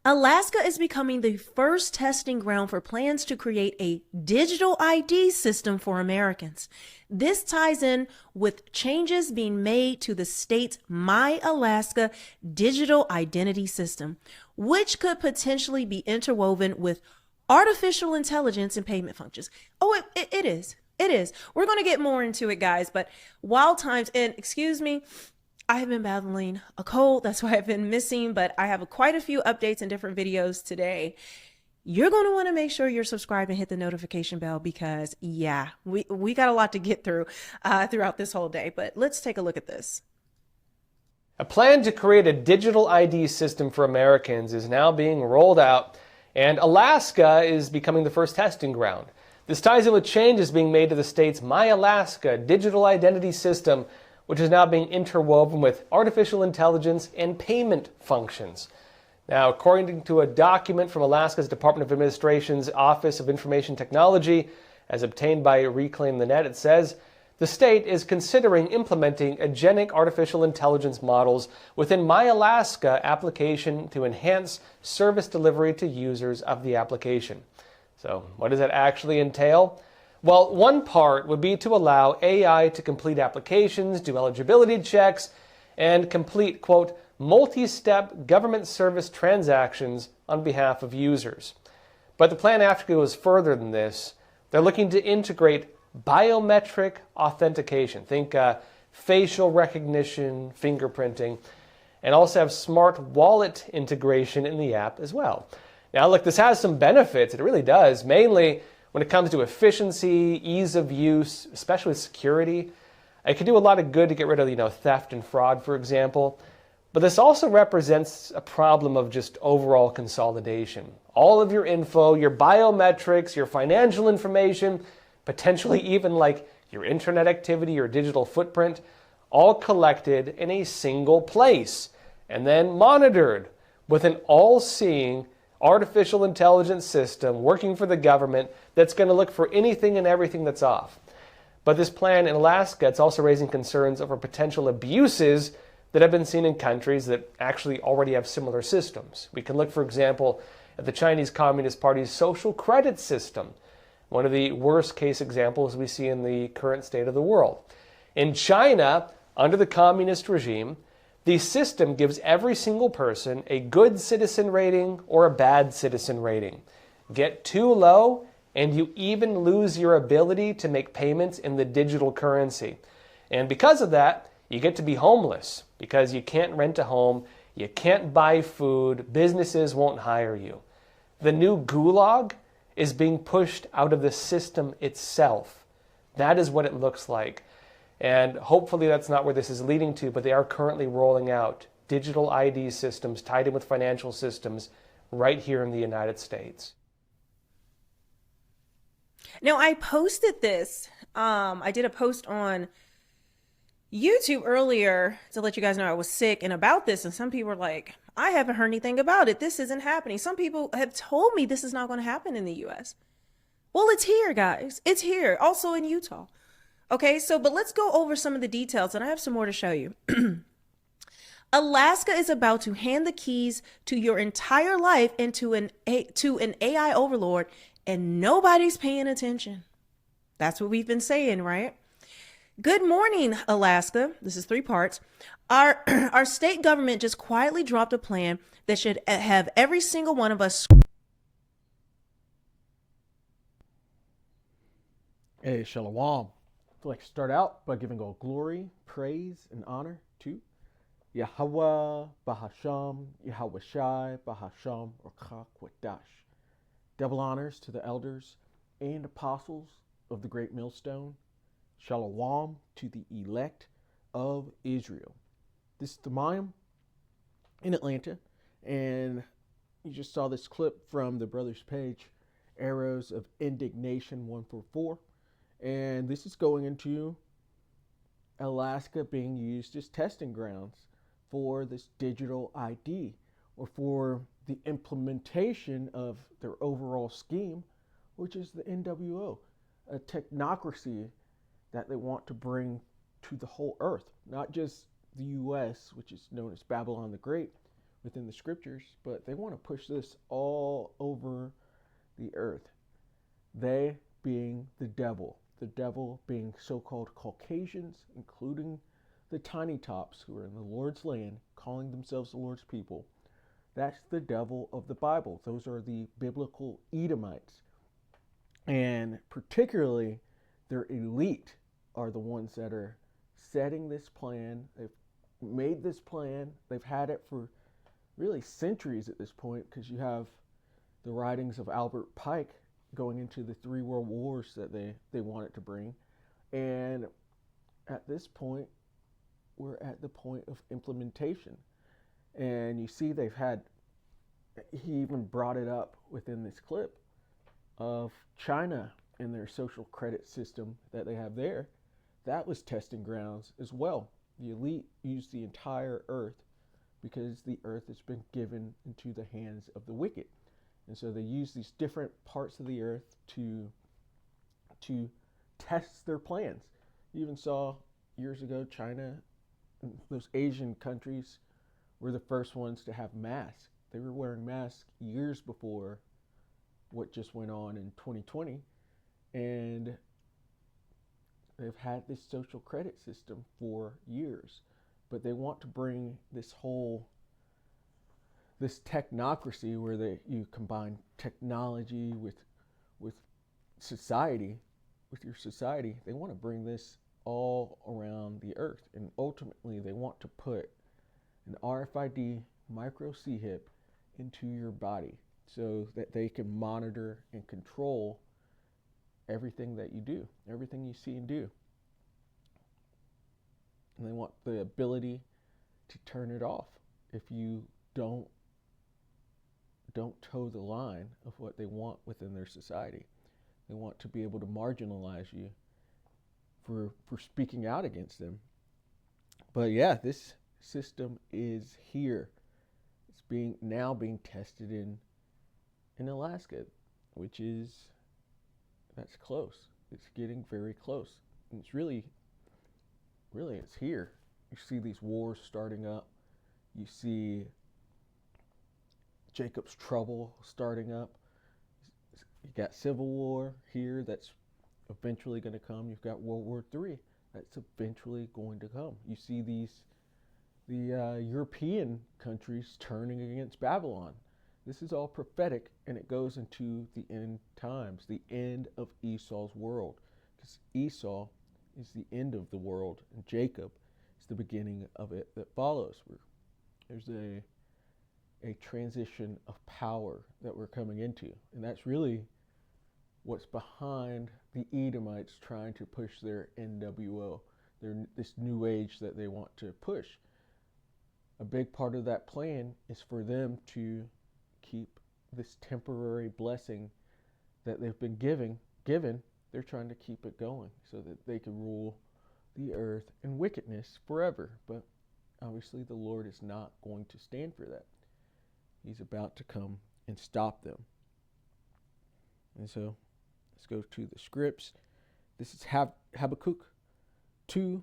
Alaska is becoming the first testing ground for plans to create a digital ID system for Americans. This ties in with changes being made to the state's My Alaska digital identity system, which could potentially be interwoven with artificial intelligence and payment functions. Oh, it is. It is. We're going to get more into it, guys. But wild times, and excuse me, I have been battling a cold. That's why I've been missing, but I have quite a few updates and different videos today. You're going to want to make sure you're subscribed and hit the notification bell because, yeah, we got a lot to get through throughout this whole day. But let's take a look at this. A plan to create a digital ID system for Americans is now being rolled out, and Alaska is becoming the first testing ground. This ties in with changes being made to the state's My Alaska digital identity system, which is now being interwoven with artificial intelligence and payment functions. Now, according to a document from Alaska's Department of Administration's Office of Information Technology, as obtained by Reclaim the Net, it says, the state is considering implementing agentic artificial intelligence models within My Alaska application to enhance service delivery to users of the application. So, what does that actually entail? Well, one part would be to allow AI to complete applications, do eligibility checks, and complete, quote, multi-step government service transactions on behalf of users. But the plan actually goes further than this. They're looking to integrate biometric authentication. Think facial recognition, fingerprinting, and also have smart wallet integration in the app as well. Now, look, this has some benefits. It really does, mainly when it comes to efficiency, ease of use, especially security. It can do a lot of good to get rid of, theft and fraud, for example. But this also represents a problem of just overall consolidation. All of your info, your biometrics, your financial information, potentially even like your internet activity, your digital footprint, all collected in a single place and then monitored with an all-seeing artificial intelligence system working for the government that's going to look for anything and everything that's off. But this plan in Alaska, it's also raising concerns over potential abuses that have been seen in countries that actually already have similar systems. We can look, for example, at the Chinese Communist Party's social credit system, one of the worst case examples we see in the current state of the world. In China, under the communist regime, the system gives every single person a good citizen rating or a bad citizen rating. Get too low, and you even lose your ability to make payments in the digital currency. And because of that, you get to be homeless because you can't rent a home, you can't buy food, businesses won't hire you. The new gulag is being pushed out of the system itself. That is what it looks like. And hopefully that's not where this is leading to, but they are currently rolling out digital ID systems tied in with financial systems right here in the United States. Now, I posted this. I did a post on YouTube earlier to let you guys know I was sick and about this. And some people were like, I haven't heard anything about it. This isn't happening. Some people have told me this is not going to happen in the US. Well, it's here, guys. It's here. Also in Utah. Okay, but let's go over some of the details, and I have some more to show you. Alaska is about to hand the keys to your entire life into an AI overlord, and nobody's paying attention. That's what we've been saying, right? Good morning, Alaska. This is 3 parts. Our state government just quietly dropped a plan that should have every single one of us. Hey, Shalom. I'd like to start out by giving all glory, praise, and honor to Yahweh, Bahasham, Yahweh Shai, Bahasham, or Chakwadash. Double honors to the elders and apostles of the Great Millstone. Shalom to the elect of Israel. This is the Mayim in Atlanta, and you just saw this clip from the Brothers page, Arrows of Indignation 144. And this is going into Alaska being used as testing grounds for this digital ID or for the implementation of their overall scheme, which is the NWO, a technocracy that they want to bring to the whole earth, not just the US, which is known as Babylon the Great, within the scriptures, but they want to push this all over the earth. They being the devil being so-called Caucasians, including the tiny tops who are in the Lord's land, calling themselves the Lord's people. That's the devil of the Bible. Those are the biblical Edomites. And particularly their elite are the ones that are setting this plan. They've made this plan. They've had it for really centuries at this point, because you have the writings of Albert Pike going into the 3 world wars that they wanted to bring. And at this point, we're at the point of implementation. And you see he even brought it up within this clip of China and their social credit system that they have there. That was testing grounds as well. The elite used the entire earth because the earth has been given into the hands of the wicked. And so they use these different parts of the earth to test their plans. You even saw years ago, China, those Asian countries were the first ones to have masks. They were wearing masks years before what just went on in 2020. And they've had this social credit system for years. But they want to bring this technocracy where you combine technology with society, with your society. They want to bring this all around the earth. And ultimately, they want to put an RFID micro C-hip into your body so that they can monitor and control everything that you do, everything you see and do. And they want the ability to turn it off if you don't toe the line of what they want within their society. They want to be able to marginalize you for speaking out against them. But yeah, this system is here. It's now being tested in Alaska, which that's close. It's getting very close. And it's really it's here. You see these wars starting up. You see Jacob's trouble starting up. You got Civil War here that's eventually going to come. You've got World War III that's eventually going to come. You see the European countries turning against Babylon. This is all prophetic, and it goes into the end times, the end of Esau's world. Because Esau is the end of the world, and Jacob is the beginning of it that follows. There's a transition of power that we're coming into, and that's really what's behind the Edomites trying to push their NWO, this new age that they want to push. A big part of that plan is for them to keep this temporary blessing that they've been given. They're trying to keep it going so that they can rule the earth in wickedness forever. But obviously the Lord is not going to stand for that. He's about to come and stop them. And so let's go to the scripts. This is Habakkuk 2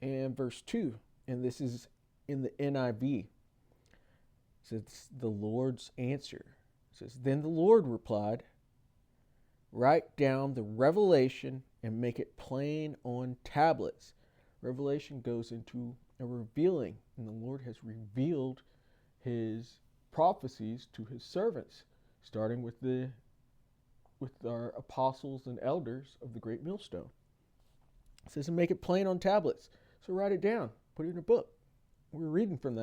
and verse 2. And this is in the NIV. It says, the Lord's answer. It says, then the Lord replied, write down the revelation and make it plain on tablets. Revelation goes into a revealing, and the Lord has revealed his prophecies to his servants, starting with our apostles and elders of the great millstone. It says, and make it plain on tablets. So write it down, put it in a book. We're reading from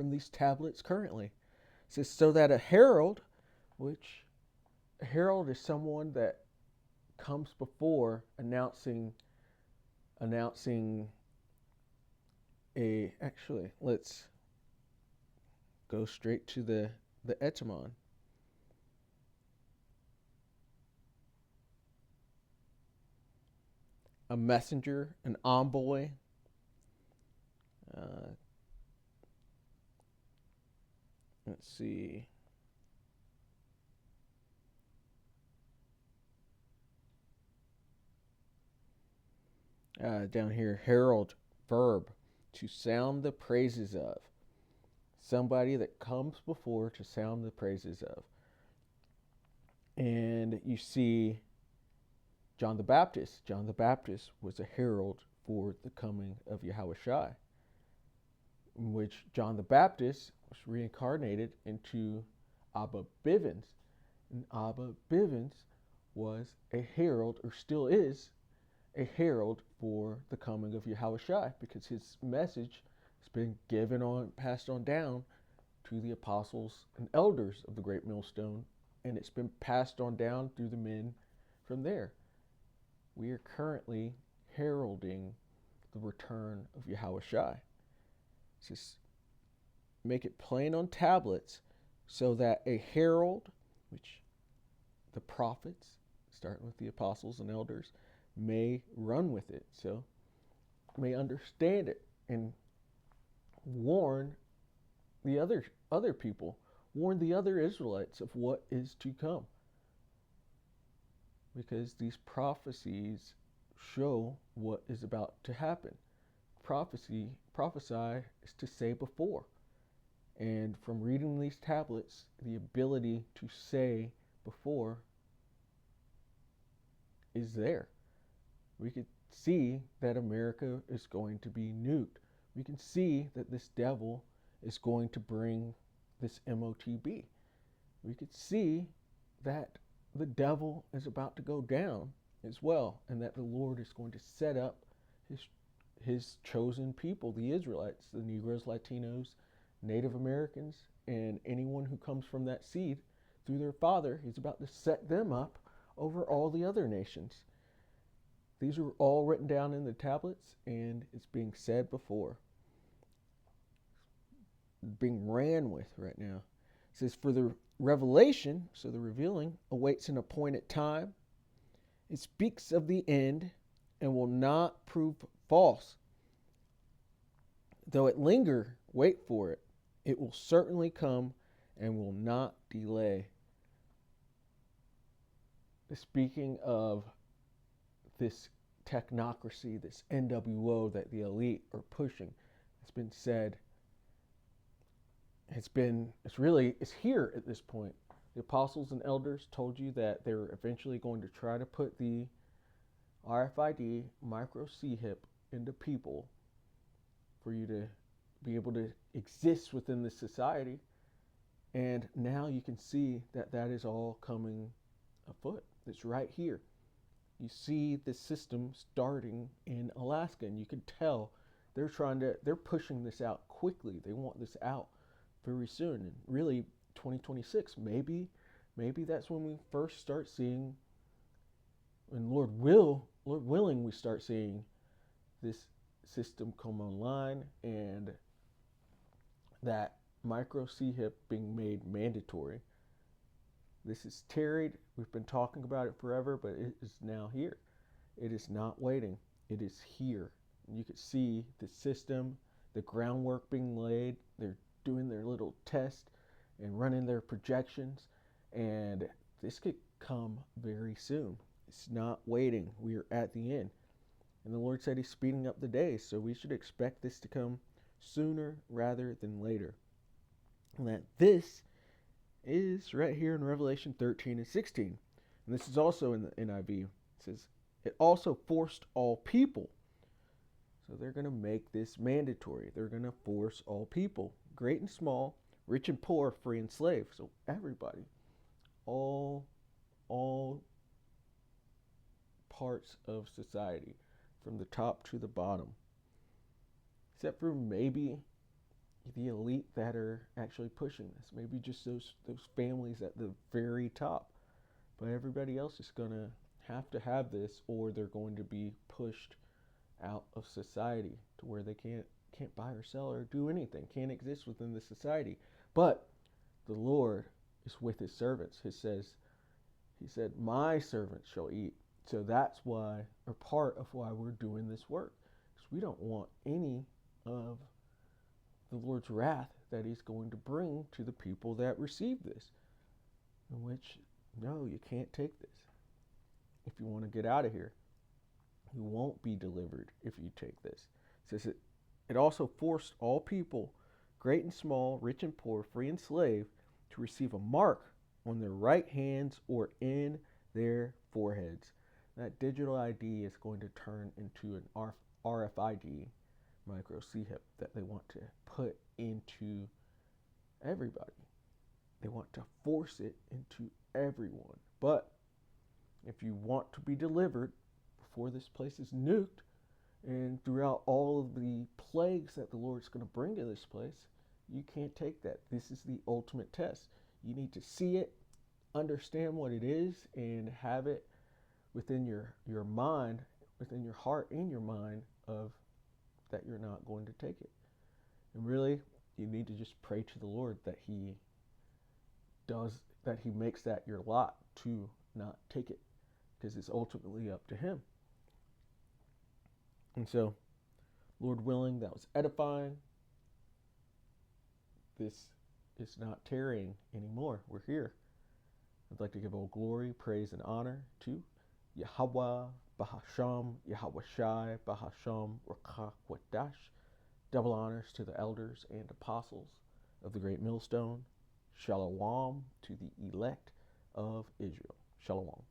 these tablets currently. It says, so that a herald is someone that comes before announcing actually, let's go straight to the etymon. A messenger, an envoy. Let's see. Down here, herald, verb, to sound the praises of. somebody that comes before to sound the praises of. And you see John the Baptist. John the Baptist was a herald for the coming of Yahushua, in which John the Baptist was reincarnated into Abba Bivens. And Abba Bivens was a herald, or still is a herald for the coming of Yahushua, because his message has been passed on down to the apostles and elders of the Great Millstone, and it's been passed on down through the men from there. We are currently heralding the return of Yahushua. Just make it plain on tablets so that a herald, which the prophets, starting with the apostles and elders, may run with it, so may understand it and warn the other people, warn the other Israelites of what is to come. Because these prophecies show what is about to happen. Prophesy is to say before. And from reading these tablets, the ability to say before is there. We could see that America is going to be nuked. We can see that this devil is going to bring this MOTB. We could see that the devil is about to go down as well, and that the Lord is going to set up his chosen people, the Israelites, the Negroes, Latinos, Native Americans, and anyone who comes from that seed through their father. He's about to set them up over all the other nations. These are all written down in the tablets, and it's being said before. Being ran with right now. It says, for the revelation, so the revealing, awaits an appointed time. It speaks of the end and will not prove false. Though it linger, wait for it. It will certainly come and will not delay. Speaking of this technocracy, this NWO that the elite are pushing, it's been said, it's here at this point. The apostles and elders told you that they're eventually going to try to put the RFID micro C-hip into people for you to be able to exist within this society. And now you can see that that is all coming afoot. It's right here. You see the system starting in Alaska, and you can tell they're pushing this out quickly. They want this out very soon, and really 2026, maybe that's when we first start seeing, and Lord willing, we start seeing this system come online, and that micro C-hip being made mandatory. This is tarried. We've been talking about it forever, but it is now here. It is not waiting. It is here. You can see the system, the groundwork being laid. They're doing their little test and running their projections, and this could come very soon. It's not waiting. We are at the end. And the Lord said He's speeding up the days, so we should expect this to come sooner rather than later. And that this is right here in Revelation 13 and 16. And this is also in the NIV. It says, it also forced all people. So they're going to make this mandatory. They're going to force all people, great and small, rich and poor, free and slave. So everybody, all parts of society, from the top to the bottom, except for maybe the elite that are actually pushing this. Maybe just those families at the very top. But everybody else is going to have this, or they're going to be pushed out of society to where they can't buy or sell or do anything, can't exist within the society. But the Lord is with His servants. He said, my servants shall eat. So that's why, or part of why we're doing this work. Because we don't want any of the Lord's wrath that He's going to bring to the people that receive this. In which, no, you can't take this. If you want to get out of here, you won't be delivered if you take this. It says it also forced all people, great and small, rich and poor, free and slave, to receive a mark on their right hands or in their foreheads. That digital ID is going to turn into an RFID, micro chip, that they want to put into everybody. They want to force it into everyone. But if you want to be delivered before this place is nuked, and throughout all of the plagues that the Lord's going to bring to this place, you can't take that. This is the ultimate test. You need to see it, understand what it is, and have it within your mind, within your heart and your mind, of that you're not going to take it. And really, you need to just pray to the Lord that He makes that your lot to not take it, because it's ultimately up to Him. And so, Lord willing, that was edifying. This is not tarrying anymore. We're here. I'd like to give all glory, praise, and honor to Yahweh, Bahasham, Yahweh Shai, Bahasham, Rakah, Wadash. Double honors to the elders and apostles of the great millstone. Shalom to the elect of Israel. Shalom.